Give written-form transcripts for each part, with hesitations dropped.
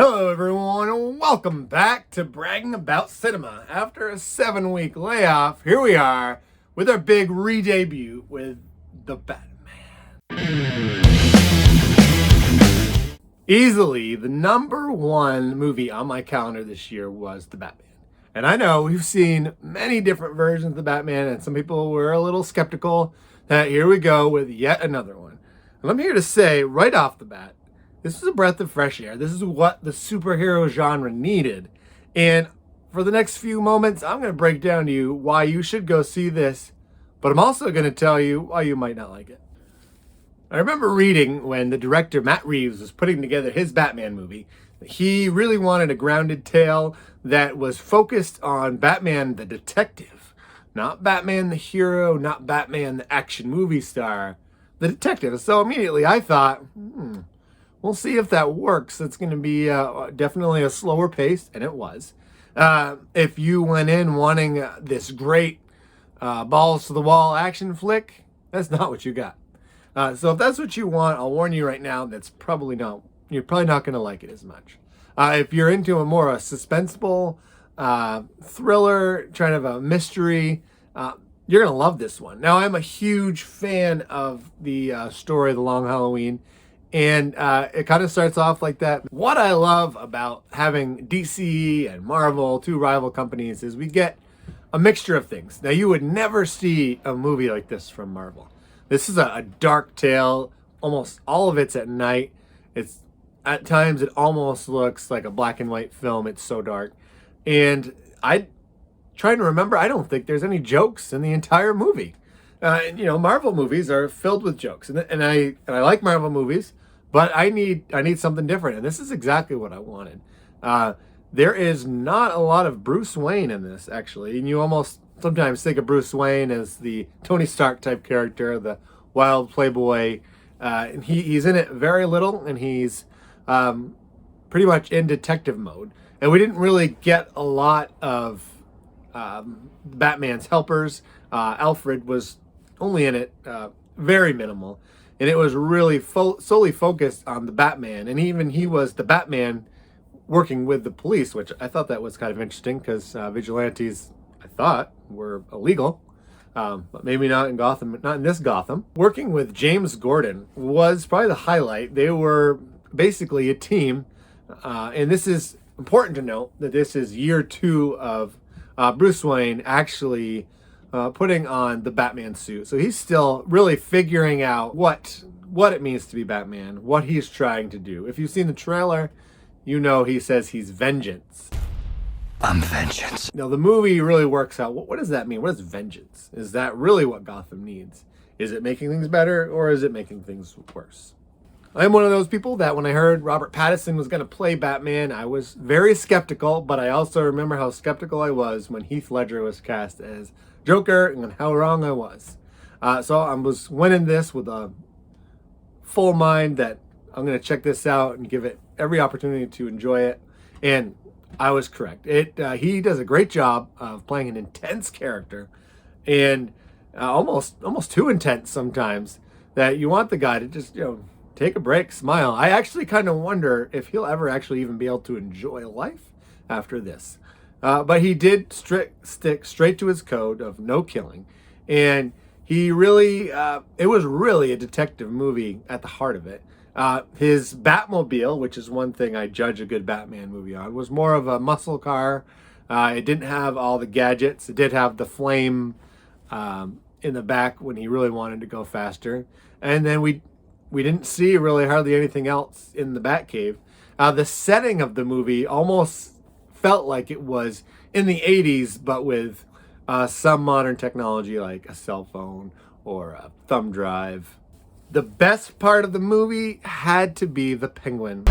Hello everyone, and welcome back to Bragging About Cinema. After a 7-week layoff, here we are with our big re-debut with The Batman. Easily, the number one movie on my calendar this year was The Batman. And I know we've seen many different versions of The Batman, and some people were a little skeptical that here we go with yet another one. And I'm here to say right off the bat, this is a breath of fresh air. This is what the superhero genre needed. And for the next few moments, I'm going to break down to you why you should go see this, but I'm also going to tell you why you might not like it. I remember reading when the director Matt Reeves was putting together his Batman movie, he really wanted a grounded tale that was focused on Batman the detective, not Batman the hero, not Batman the action movie star, the detective. So immediately I thought, we'll see if that works. It's going to be definitely a slower pace, and it was. If you went in wanting this great balls to the wall action flick, that's not what you got. So if that's what you want, I'll warn you right now, that's probably not. You're probably not going to like it as much. If you're into a more suspenseful thriller, kind of a mystery, you're going to love this one. Now, I'm a huge fan of the story, The Long Halloween. And it kind of starts off like that. What I love about having DC and Marvel, two rival companies, is we get a mixture of things. Now, you would never see a movie like this from Marvel. This is a dark tale. Almost all of it's at night. It's at times it almost looks like a black and white film. It's so dark. And I trying to remember, I don't think there's any jokes in the entire movie. Marvel movies are filled with jokes, and I like Marvel movies, but I need something different, and this is exactly what I wanted. There is not a lot of Bruce Wayne in this, actually, and you almost sometimes think of Bruce Wayne as the Tony Stark type character, the wild playboy. And he's in it very little, and he's pretty much in detective mode. And we didn't really get a lot of Batman's helpers. Alfred was only in it very minimal, and it was really solely focused on the Batman, and even he was the Batman working with the police, which I thought that was kind of interesting because vigilantes, I thought, were illegal, but maybe not in Gotham, not in this Gotham. Working with James Gordon was probably the highlight. They were basically a team, and this is important to note that this is year 2 of Bruce Wayne actually putting on the Batman suit. So he's still really figuring out what it means to be Batman, what he's trying to do. If you've seen the trailer, you know he says he's vengeance. I'm vengeance. Now, the movie really works out. What does that mean? What is vengeance? Is that really what Gotham needs? Is it making things better, or is it making things worse? I'm one of those people that when I heard Robert Patterson was going to play Batman, I was very skeptical, but I also remember how skeptical I was when Heath Ledger was cast as Joker, and how wrong I was. So I was winning this with a full mind that I'm going to check this out and give it every opportunity to enjoy it. And I was correct. He does a great job of playing an intense character, and almost too intense sometimes, that you want the guy to just take a break, smile. I actually kind of wonder if he'll ever actually even be able to enjoy life after this. But he did stick straight to his code of no killing, and he really it was really a detective movie at the heart of it. His Batmobile, which is one thing I judge a good Batman movie on, was more of a muscle car. It didn't have all the gadgets. It did have the flame in the back when he really wanted to go faster. And then we didn't see really hardly anything else in the Batcave. The setting of the movie almost felt like it was in the 80s, but with some modern technology like a cell phone or a thumb drive. The best part of the movie had to be the Penguin,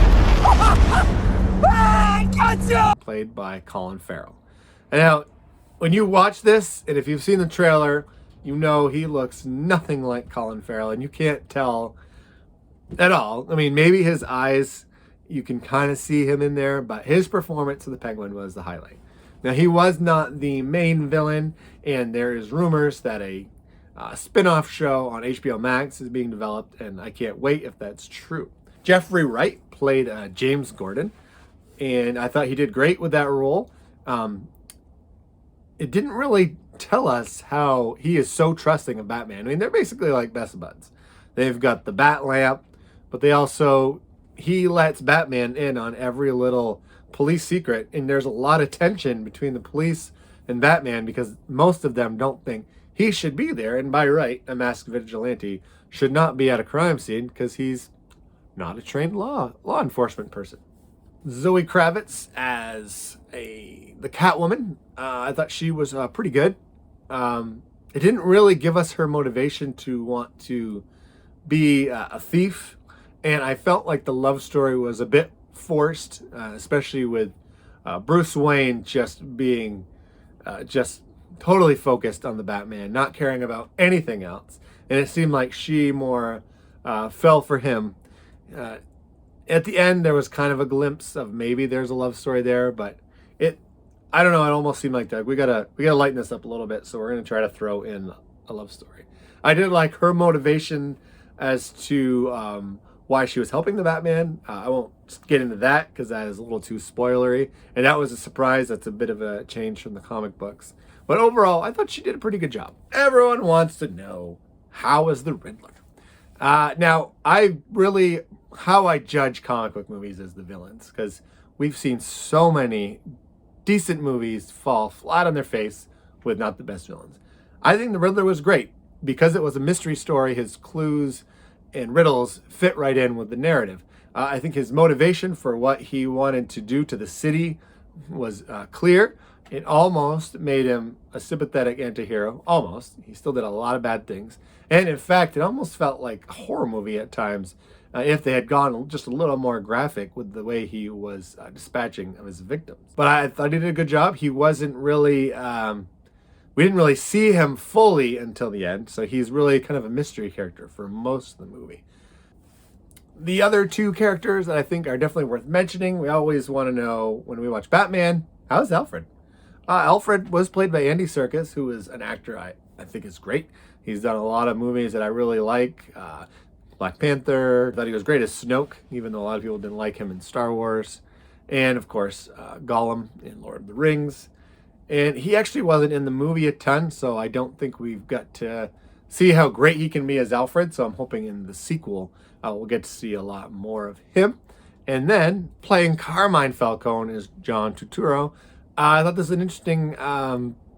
played by Colin Farrell. And now, when you watch this, and if you've seen the trailer, you know he looks nothing like Colin Farrell, and you can't tell at all. I mean, maybe his eyes, you can kind of see him in there, but his performance of the Penguin was the highlight. Now, he was not the main villain, and there is rumors that a spin-off show on HBO Max is being developed, and I can't wait if that's true. Jeffrey Wright played James Gordon. and I thought he did great with that role. It didn't really tell us how he is so trusting of Batman. I mean, they're basically like best buds. They've got the bat lamp, but he lets Batman in on every little police secret, and there's a lot of tension between the police and Batman because most of them don't think he should be there, and by right, a masked vigilante should not be at a crime scene because he's not a trained law enforcement person. Zoe Kravitz as the Catwoman. I thought she was pretty good. It didn't really give us her motivation to want to be a thief, and I felt like the love story was a bit forced, especially with Bruce Wayne just being just totally focused on the Batman, not caring about anything else, and it seemed like she more fell for him. At the end, there was kind of a glimpse of maybe there's a love story there, but I don't know, it almost seemed like that. We gotta lighten this up a little bit, so we're gonna try to throw in a love story. I did like her motivation as to why she was helping the Batman. I won't get into that because that is a little too spoilery, and that was a surprise. That's a bit of a change from the comic books. But overall, I thought she did a pretty good job. Everyone wants to know, how is the Riddler? Now, how I judge comic book movies is the villains, because we've seen so many decent movies fall flat on their face with not the best villains. I think the Riddler was great. Because it was a mystery story, his clues and riddles fit right in with the narrative. I think his motivation for what he wanted to do to the city was clear. It almost made him a sympathetic anti-hero. Almost. He still did a lot of bad things. And in fact, it almost felt like a horror movie at times if they had gone just a little more graphic with the way he was dispatching of his victims. But I thought he did a good job. He wasn't really... we didn't really see him fully until the end, so he's really kind of a mystery character for most of the movie. The other two characters that I think are definitely worth mentioning, we always want to know when we watch Batman, how's Alfred? Alfred was played by Andy Serkis, who is an actor I think is great. He's done a lot of movies that I really like. Black Panther, thought he was great as Snoke, even though a lot of people didn't like him in Star Wars. And of course, Gollum in Lord of the Rings. And he actually wasn't in the movie a ton, so I don't think we've got to see how great he can be as Alfred. So I'm hoping in the sequel we'll get to see a lot more of him. And then playing Carmine Falcone is John Tuturo. I thought this was an interesting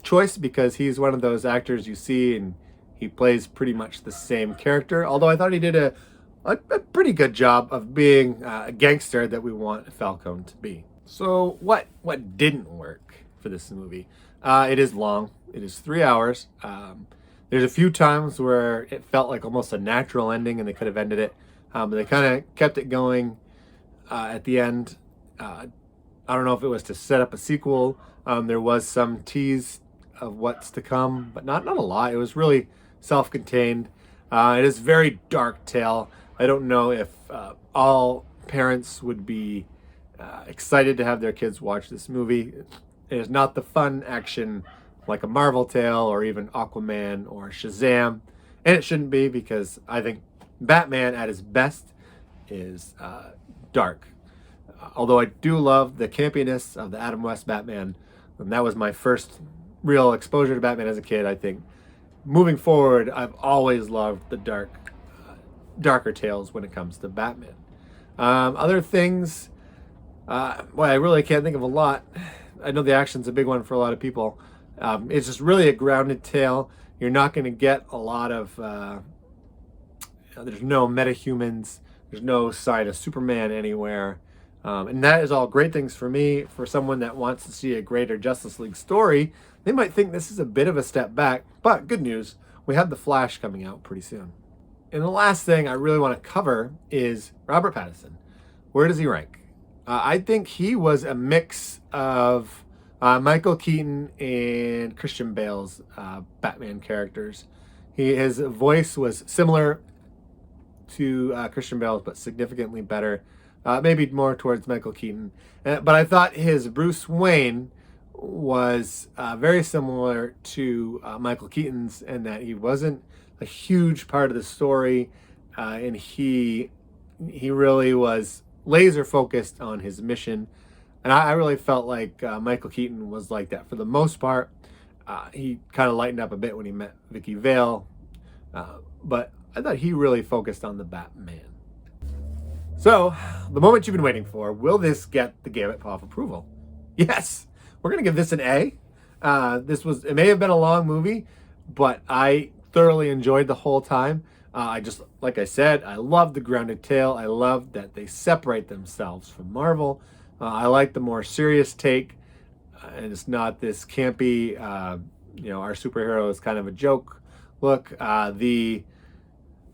choice because he's one of those actors you see and he plays pretty much the same character. Although I thought he did a pretty good job of being a gangster that we want Falcone to be. So what didn't work for this movie? It is long. It is 3 hours. There's a few times where it felt like almost a natural ending and they could have ended it. But they kind of kept it going at the end. I don't know if it was to set up a sequel. There was some tease of what's to come, but not a lot. It was really self-contained. It is a very dark tale. I don't know if all parents would be excited to have their kids watch this movie. It is not the fun action like a Marvel tale or even Aquaman or Shazam. And it shouldn't be because I think Batman at his best is dark. Although I do love the campiness of the Adam West Batman. And that was my first real exposure to Batman as a kid. I think moving forward, I've always loved the darker tales when it comes to Batman. Other things, I really can't think of a lot. I know the action's a big one for a lot of people. It's just really a grounded tale. You're not going to get a lot of... there's no metahumans. There's no sign of Superman anywhere. And that is all great things for me. For someone that wants to see a greater Justice League story, they might think this is a bit of a step back. But good news, we have The Flash coming out pretty soon. And the last thing I really want to cover is Robert Patterson. Where does he rank? I think he was a mix of Michael Keaton and Christian Bale's Batman characters. His voice was similar to Christian Bale's, but significantly better. Maybe more towards Michael Keaton. But I thought his Bruce Wayne was very similar to Michael Keaton's in that he wasn't a huge part of the story. And he really was laser focused on his mission. And I really felt like Michael Keaton was like that for the most part. He kind of lightened up a bit when he met Vicky Vale, but I thought he really focused on the Batman. So, the moment you've been waiting for, will this get the Gambit Paw of approval? Yes, we're going to give this an A. It may have been a long movie, but I thoroughly enjoyed the whole time. Like I said, I love the grounded tale. I love that they separate themselves from Marvel. I like the more serious take, and it's not this campy, our superhero is kind of a joke look. The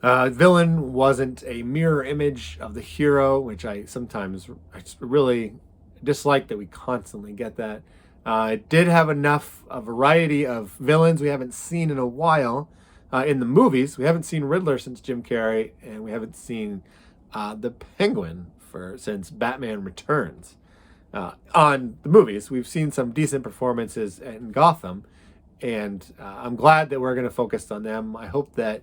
villain wasn't a mirror image of the hero, which I just really dislike that we constantly get that. It did have a variety of villains we haven't seen in a while in the movies. We haven't seen Riddler since Jim Carrey, and we haven't seen the Penguin since Batman Returns. On the movies, we've seen some decent performances in Gotham, and I'm glad that we're going to focus on them. I hope that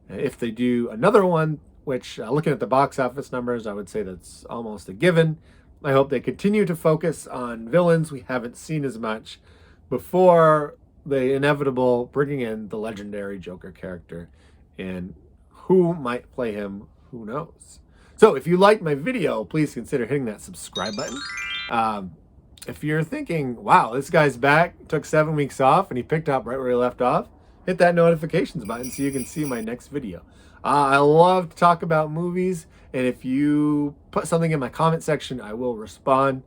if they do another one, which looking at the box office numbers, I would say that's almost a given. I hope they continue to focus on villains we haven't seen as much before the inevitable bringing in the legendary Joker character. And who might play him, who knows. So if you liked my video, please consider hitting that subscribe button. If you're thinking, wow, this guy's back, took 7 weeks off, and he picked up right where he left off, hit that notifications button so you can see my next video. I love to talk about movies, and if you put something in my comment section, I will respond.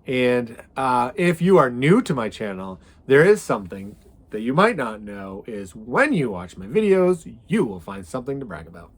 And if you are new to my channel, there is something that you might not know is when you watch my videos, you will find something to brag about.